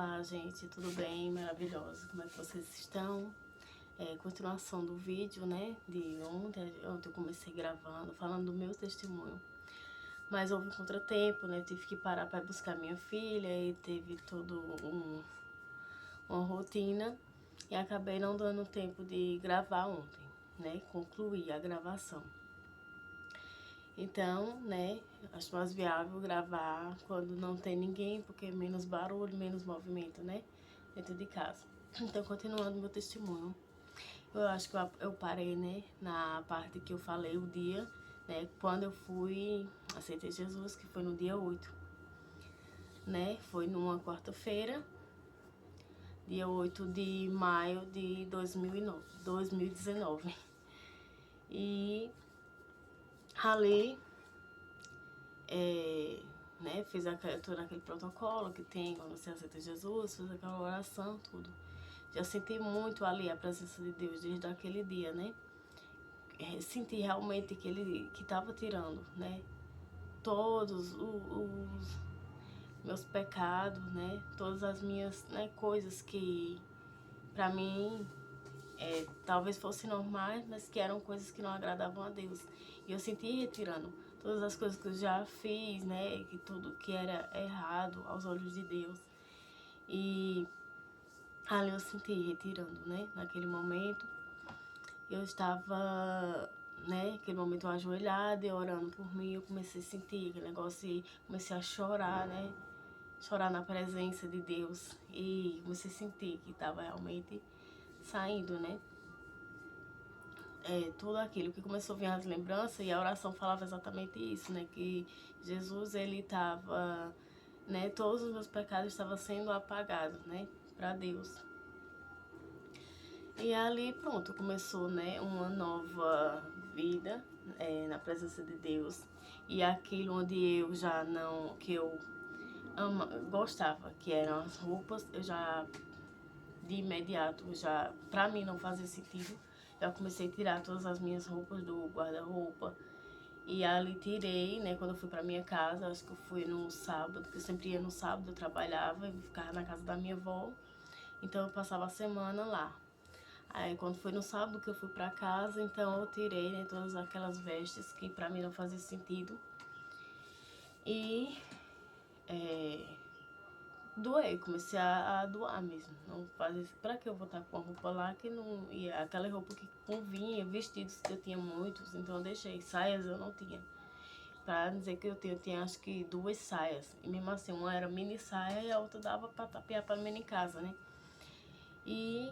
Olá, gente, tudo bem? Maravilhoso. Como é que vocês estão? Continuação do vídeo, né, de ontem. Ontem eu comecei gravando, falando do meu testemunho. Mas houve um contratempo, né? Tive que parar para buscar minha filha e teve uma rotina. E acabei não dando tempo de gravar ontem, né? Concluir a gravação. Então, né, acho mais viável gravar quando não tem ninguém, porque é menos barulho, menos movimento, né, dentro de casa. Então, continuando meu testemunho, eu acho que eu parei, né, na parte que eu falei o dia, né, quando eu aceitei Jesus, que foi no dia 8, né, foi numa quarta-feira, dia 8 de maio de 2019. E ali né, fiz todo aquele protocolo que tem quando você aceita Jesus, fiz aquela oração, tudo. Já senti muito ali a presença de Deus desde aquele dia, né? Senti realmente que estava tirando, né? Todos os meus pecados, né? Todas as minhas, né, coisas que pra mim talvez fossem normais, mas que eram coisas que não agradavam a Deus. E eu senti retirando todas as coisas que eu já fiz, né, que tudo que era errado aos olhos de Deus. E ali eu senti retirando, né, naquele momento. Eu estava, né, naquele momento ajoelhada e orando por mim, eu comecei a sentir aquele negócio e comecei a chorar, né, chorar na presença de Deus. E comecei a sentir que estava realmente saindo, né, tudo aquilo que começou a vir as lembranças, e a oração falava exatamente isso, né, que Jesus, ele estava, né, todos os meus pecados estavam sendo apagados, né, para Deus. E ali, pronto, começou, né, uma nova vida, na presença de Deus, e aquilo onde eu já não, que eu gostava, que eram as roupas, eu já, de imediato, já, pra mim não fazia sentido. Eu comecei a tirar todas as minhas roupas do guarda-roupa. E ali tirei, né, quando eu fui pra minha casa, acho que eu fui no sábado, porque eu sempre ia no sábado, eu trabalhava e ficava na casa da minha avó. Então eu passava a semana lá. Aí quando foi no sábado que eu fui pra casa, então eu tirei, né, todas aquelas vestes que pra mim não fazia sentido. E doei, comecei a doar mesmo. Não fazer, pra que eu vou estar com a roupa lá que não ia, aquela roupa que convinha, vestidos que eu tinha muitos, então eu deixei. Saias eu não tinha. Pra dizer que eu tinha acho que 2 saias. E mesmo assim, uma era mini saia e a outra dava pra tapear pra mim em casa, né? E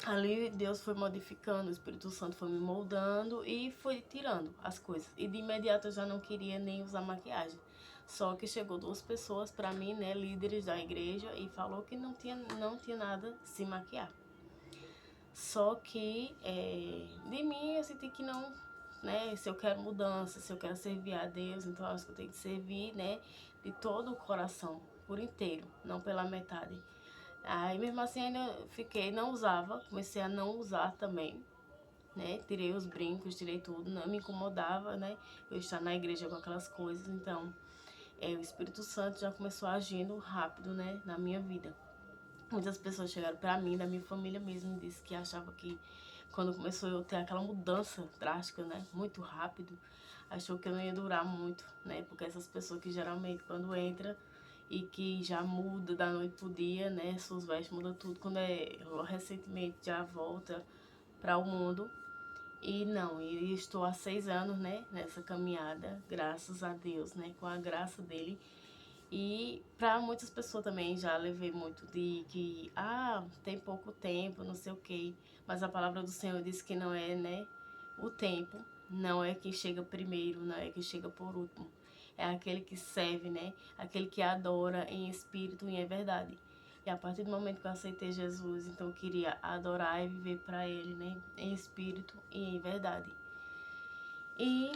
ali Deus foi modificando, o Espírito Santo foi me moldando e foi tirando as coisas. E de imediato eu já não queria nem usar maquiagem. Só que chegou 2 pessoas pra mim, né, líderes da igreja, e falou que não tinha nada se maquiar. Só que de mim eu senti que não, né, se eu quero mudança, se eu quero servir a Deus, então eu acho que eu tenho que servir, né, de todo o coração, por inteiro, não pela metade. Aí mesmo assim ainda fiquei, não usava, comecei a não usar também, né, tirei os brincos, tirei tudo, não me incomodava, né, eu estar na igreja com aquelas coisas, então o Espírito Santo já começou agindo rápido, né, na minha vida. Muitas pessoas chegaram pra mim, da minha família mesmo, e disse que achava que quando começou eu ter aquela mudança drástica, né, muito rápido, achou que eu não ia durar muito, né, porque essas pessoas que geralmente quando entra e que já muda da noite pro dia, né, suas vestes mudam tudo, quando recentemente já volta para o mundo. E não, e estou há 6 anos, né, nessa caminhada, graças a Deus, né, com a graça dele. E para muitas pessoas também já levei muito de que, tem pouco tempo, não sei o quê. Mas a palavra do Senhor diz que não é, né, o tempo, não é quem chega primeiro, não é quem chega por último. É aquele que serve, né, aquele que adora em espírito e em verdade. E a partir do momento que eu aceitei Jesus, então eu queria adorar e viver para Ele, né, em espírito e em verdade. E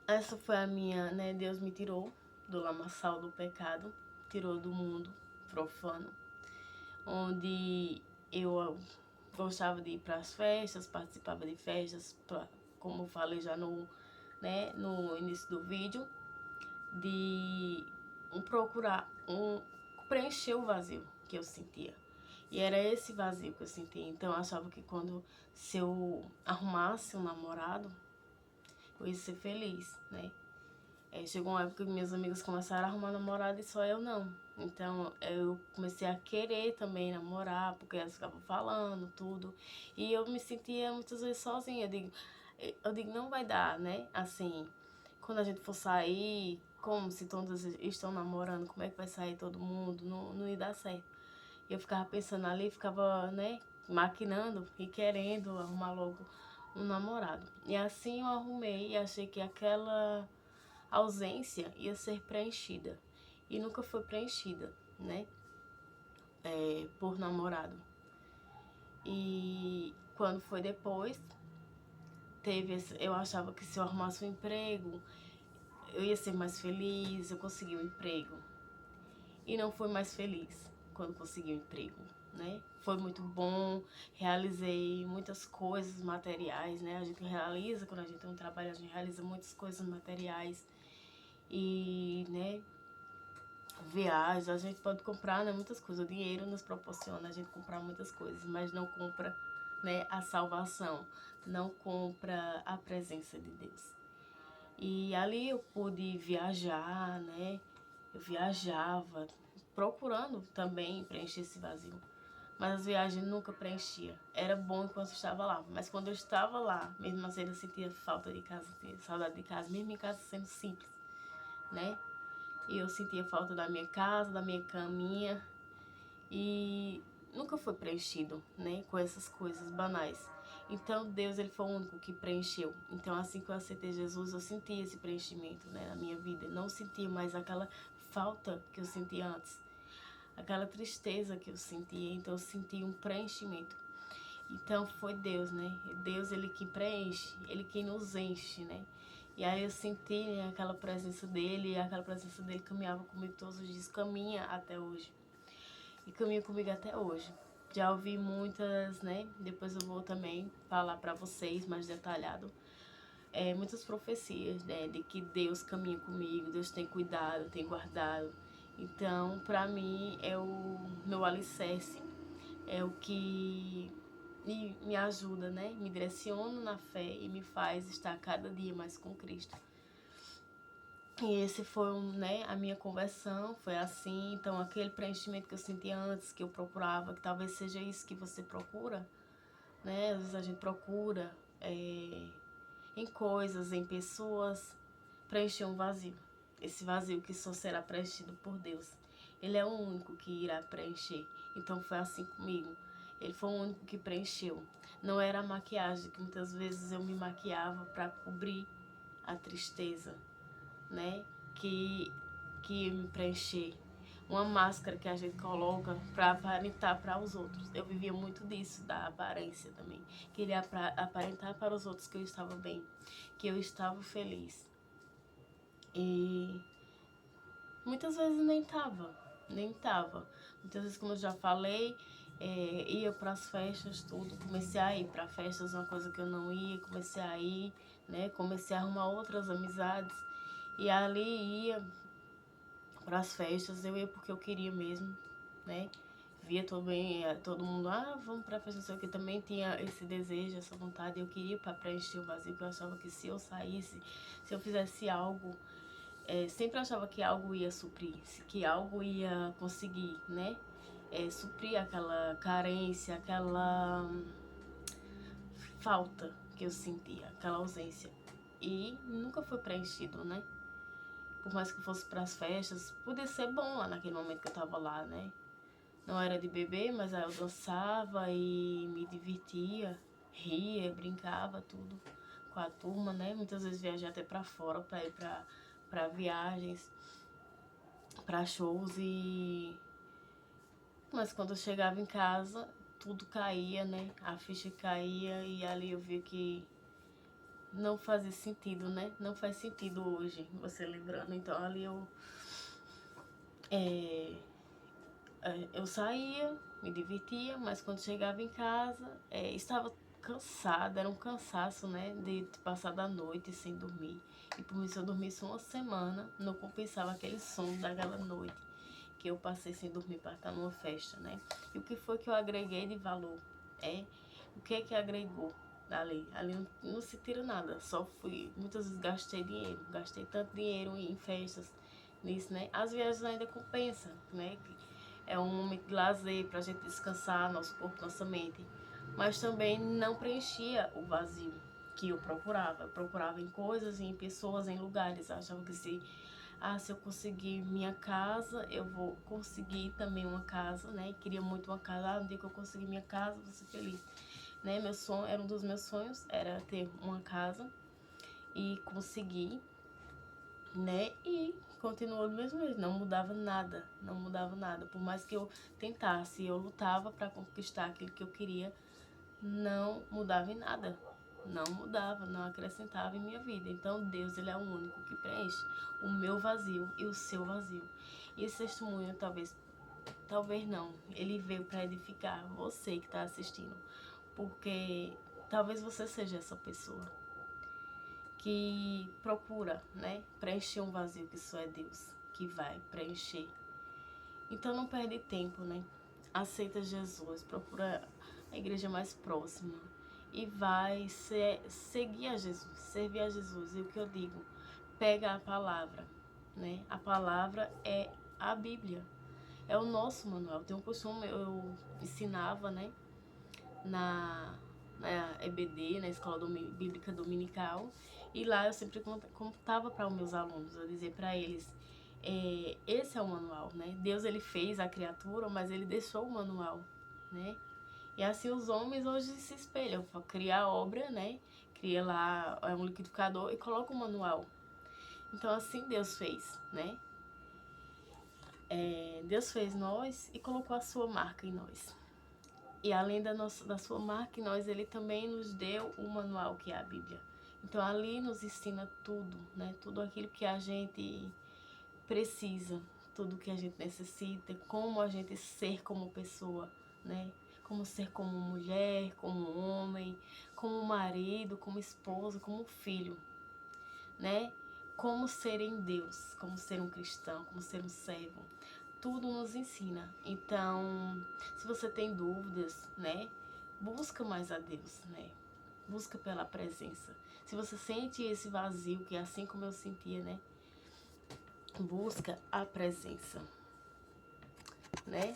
essa foi a minha, né, Deus me tirou do lamaçal do pecado, tirou do mundo profano, onde eu gostava de ir para as festas, participava de festas, como eu falei já no início do vídeo, de procurar preencher o vazio que eu sentia. E era esse vazio que eu sentia. Então eu achava que se eu arrumasse um namorado, eu ia ser feliz, né? Chegou uma época que minhas amigas começaram a arrumar namorado e só eu não. Então eu comecei a querer também namorar, porque elas ficavam falando tudo. E eu me sentia muitas vezes sozinha. Eu digo, não vai dar, né? Assim, quando a gente for sair, como se todos estão namorando, como é que vai sair todo mundo? Não ia dar certo. Eu ficava pensando ali, ficava, né, maquinando e querendo arrumar logo um namorado. E assim eu arrumei e achei que aquela ausência ia ser preenchida. E nunca foi preenchida, né, por namorado. E quando foi depois, eu achava que se eu arrumasse um emprego, eu ia ser mais feliz, eu consegui um emprego. E não fui mais feliz quando consegui um emprego, né? Foi muito bom, realizei muitas coisas materiais, né? A gente realiza, quando a gente tem um trabalho, a gente realiza muitas coisas materiais. E, né, viagens, a gente pode comprar, né, muitas coisas. O dinheiro nos proporciona a gente comprar muitas coisas, mas não compra, né, a salvação, não compra a presença de Deus. E ali eu pude viajar, né? Eu viajava, procurando também preencher esse vazio. Mas as viagens nunca preenchia. Era bom enquanto eu estava lá. Mas quando eu estava lá, mesmo assim eu sentia falta de casa, sentia saudade de casa, mesmo em casa sendo simples, né? E eu sentia falta da minha casa, da minha caminha. E nunca foi preenchido, né? Com essas coisas banais. Então Deus, ele foi o único que preencheu. Então assim que eu aceitei Jesus, eu senti esse preenchimento, né, na minha vida. Não sentia mais aquela falta que eu sentia antes, aquela tristeza que eu sentia. Então eu senti um preenchimento. Então foi Deus, né? Deus, ele que preenche, ele que nos enche, né? E aí eu senti, né, aquela presença dele, e aquela presença dele caminhava comigo todos os dias, caminha até hoje. E caminha comigo até hoje. Já ouvi muitas, né? Depois eu vou também falar para vocês mais detalhado. Muitas profecias, né? De que Deus caminha comigo, Deus tem cuidado, tem guardado. Então, para mim, é o meu alicerce. É o que me ajuda, né? Me direciona na fé e me faz estar cada dia mais com Cristo. E esse foi, né, a minha conversão, foi assim. Então aquele preenchimento que eu sentia antes, que eu procurava, que talvez seja isso que você procura, né? Às vezes a gente procura em coisas, em pessoas, preencher um vazio. Esse vazio que só será preenchido por Deus. Ele é o único que irá preencher. Então foi assim comigo. Ele foi o único que preencheu. Não era a maquiagem, que muitas vezes eu me maquiava para cobrir a tristeza, né, que ia me preencher. Uma máscara que a gente coloca para aparentar para os outros. Eu vivia muito disso, da aparência também. Queria aparentar para os outros que eu estava bem, que eu estava feliz. E muitas vezes nem tava. Muitas vezes, como eu já falei, ia para as festas, tudo. Comecei a ir para festas, uma coisa que eu não ia, comecei a ir, né? Comecei a arrumar outras amizades. E ali ia para as festas, eu ia porque eu queria mesmo, né? Via todo mundo, vamos pra festa, não sei o que. Também tinha esse desejo, essa vontade. Eu queria para preencher o vazio, porque eu achava que se eu saísse, se eu fizesse algo, sempre achava que algo ia suprir, que algo ia conseguir, né? Suprir aquela carência, aquela falta que eu sentia, aquela ausência. E nunca foi preenchido, né? Por mais que eu fosse pras festas, podia ser bom lá naquele momento que eu tava lá, né? Não era de beber, mas aí eu dançava e me divertia, ria, brincava, tudo com a turma, né? Muitas vezes viajei até pra fora pra ir pra viagens, pra shows e... Mas quando eu chegava em casa, tudo caía, né? A ficha caía e ali eu vi que não fazia sentido, né? Não faz sentido hoje, você lembrando. Então ali eu saía, me divertia, mas quando chegava em casa, estava cansada, era um cansaço, né, de passar da noite sem dormir. E por mim, se eu dormisse uma semana, não compensava aquele sono daquela noite, que eu passei sem dormir para estar numa festa, né? E o que foi que eu agreguei de valor? O que é que agregou ali? Ali não se tira nada, só fui, muitas vezes gastei tanto dinheiro em festas, nisso, né? As viagens ainda compensam, né? É um momento de lazer pra gente descansar nosso corpo, nossa mente, mas também não preenchia o vazio que eu procurava. Eu procurava em coisas, em pessoas, em lugares. Eu achava que se eu conseguir minha casa, eu vou conseguir também uma casa, né? Queria muito uma casa. No dia que eu conseguir minha casa, vou ser feliz, né? Meu sonho, era um dos meus sonhos, era ter uma casa e conseguir, né? E continuou do mesmo jeito, não mudava nada, não mudava nada. Por mais que eu tentasse, eu lutava para conquistar aquilo que eu queria, não mudava em nada. Não mudava, não acrescentava em minha vida. Então Deus, ele é o único que preenche o meu vazio e o seu vazio. E esse testemunho talvez não, ele veio para edificar você que está assistindo, porque talvez você seja essa pessoa que procura, né, preencher um vazio que só é Deus que vai preencher. Então não perde tempo, né? Aceita Jesus, procura a igreja mais próxima e vai seguir a Jesus, servir a Jesus. E o que eu digo, pega a palavra, né? A palavra é a Bíblia, é o nosso manual. Tem um costume, eu ensinava, né, na EBD, na Escola Bíblica Dominical, e lá eu sempre contava para os meus alunos, eu dizia para eles, esse é o manual, né? Deus, ele fez a criatura, mas ele deixou o manual, né? E assim os homens hoje se espelham, cria a obra, né? Cria lá um liquidificador e coloca o manual. Então assim Deus fez, né? Deus fez nós e colocou a sua marca em nós. E além da sua marca em nós, ele também nos deu o manual que é a Bíblia. Então ali nos ensina tudo, né? Tudo aquilo que a gente precisa, tudo que a gente necessita, como a gente ser como pessoa, né? Como ser como mulher, como homem, como marido, como esposa, como filho, né? Como ser em Deus, como ser um cristão, como ser um servo. Tudo nos ensina. Então, se você tem dúvidas, né? Busca mais a Deus, né? Busca pela presença. Se você sente esse vazio, que é assim como eu sentia, né? Busca a presença, né?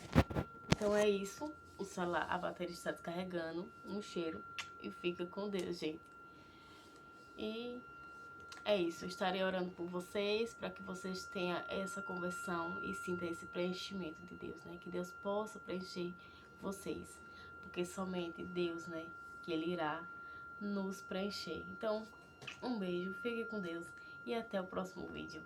Então é isso. O celular, a bateria está descarregando. Um cheiro e fica com Deus, gente. E é isso. Eu estarei orando por vocês para que vocês tenham essa conversão e sintam esse preenchimento de Deus, né? Que Deus possa preencher vocês, porque somente Deus, né? Que Ele irá nos preencher. Então, um beijo, fique com Deus e até o próximo vídeo.